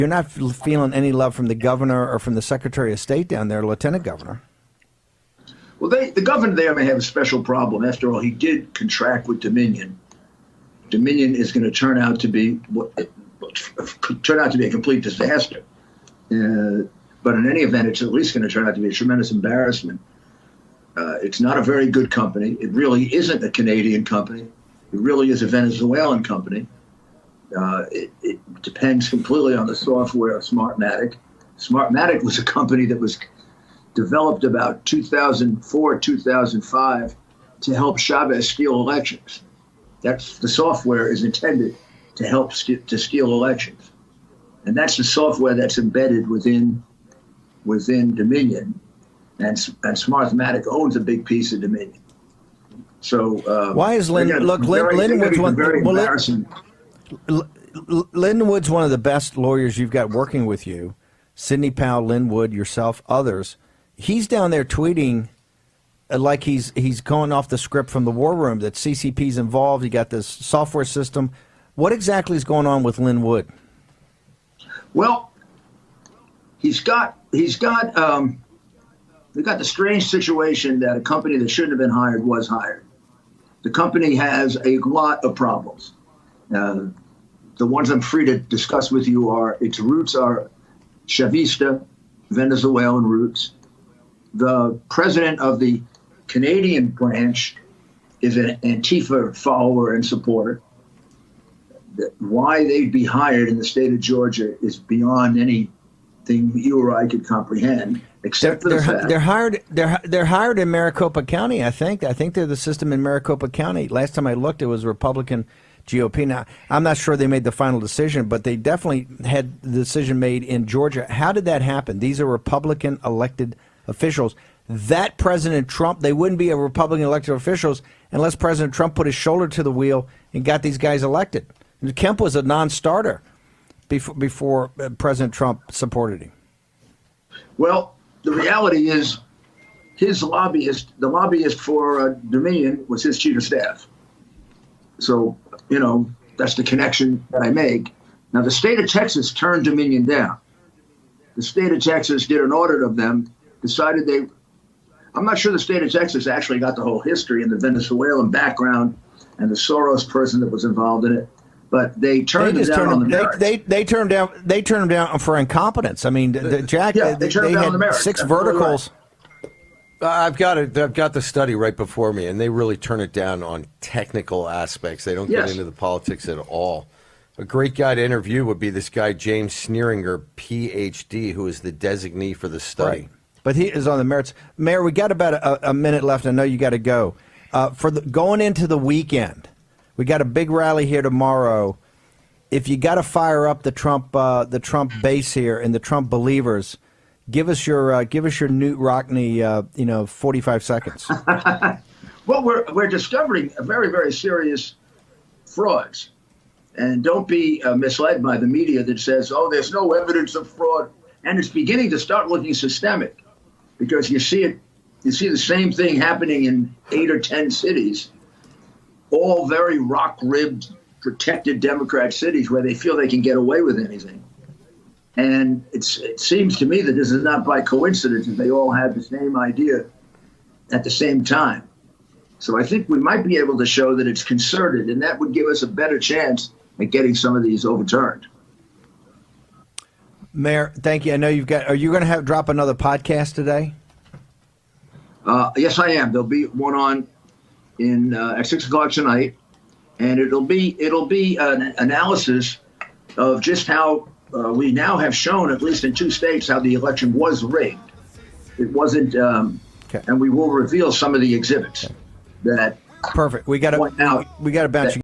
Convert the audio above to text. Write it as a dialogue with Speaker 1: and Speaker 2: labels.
Speaker 1: You're not feeling any love from the governor or from the Secretary of State down there, Lieutenant Governor.
Speaker 2: Well, the governor there may have a special problem. After all, he did contract with Dominion. Dominion is going to turn out to be a complete disaster. But in any event, it's at least going to turn out to be a tremendous embarrassment. It's not a very good company. It really isn't a Canadian company. It really is a Venezuelan company. It depends completely on the software of Smartmatic. Smartmatic was a company that was developed about 2004, 2005 to help Chavez steal elections. That's the software is intended to help to steal elections. And that's the software that's embedded within Dominion. And Smartmatic owns a big piece of Dominion. So
Speaker 1: why is Linwood's one of the best lawyers you've got working with you? Sidney Powell, Linwood, yourself, others. He's down there tweeting like he's going off the script from the war room that CCP's involved. You got this software system. What exactly is going on with Linwood?
Speaker 2: Well, we got the strange situation that a company that shouldn't have been hired was hired. The company has a lot of problems. The ones I'm free to discuss with you are its roots are Chavista, Venezuelan roots. The president of the Canadian branch is an Antifa follower and supporter. Why they'd be hired in the state of Georgia is beyond anything you or I could comprehend. Except for the fact
Speaker 1: they're hired in Maricopa County. I think they're the system in Maricopa County. Last time I looked, it was Republican GOP. Now I'm not sure they made the final decision, but they definitely had the decision made in Georgia. How did that happen? These are Republican elected officials. That President Trump, they wouldn't be a Republican elected officials unless President Trump put his shoulder to the wheel and got these guys elected. Kemp was a non-starter before President Trump supported him.
Speaker 2: Well, the reality is his lobbyist, the lobbyist for Dominion, was his chief of staff. So, that's the connection that I make. Now, the state of Texas turned Dominion down. The state of Texas did an audit of them, decided I'm not sure the state of Texas actually got the whole history and the Venezuelan background and the Soros person that was involved in it. But they turned them down on the merits.
Speaker 1: They turned them down for incompetence. I mean, Jack,
Speaker 2: they turned them down on the merits.
Speaker 1: Six verticals.
Speaker 3: I've got the study right before me, and they really turn it down on technical aspects. They don't get into the politics at all. A great guy to interview would be this guy James Sneeringer, PhD, who is the designee for the study.
Speaker 1: Right. But he is on the merits. Mayor, we got about a minute left. I know you got to go. Going into the weekend, we got a big rally here tomorrow. If you got to fire up the Trump base here and the Trump believers, give us your Newt Rockne 45 seconds.
Speaker 2: Well, we're discovering a very, very serious frauds, and don't be misled by the media that says, "Oh, there's no evidence of fraud," and it's beginning to start looking systemic, because you see the same thing happening in 8 or 10 cities, all very rock-ribbed, protected Democrat cities where they feel they can get away with anything. And it seems to me that this is not by coincidence that they all had the same idea at the same time. So I think we might be able to show that it's concerted, and that would give us a better chance at getting some of these overturned.
Speaker 1: Mayor, thank you. I know are you going to drop another podcast today?
Speaker 2: Yes, I am. There'll be one on at 6 o'clock tonight, and it'll be an analysis of just how we now have shown, at least in 2 states, how the election was rigged. It wasn't, and we will reveal some of the exhibits that.
Speaker 1: Perfect. We got to bounce.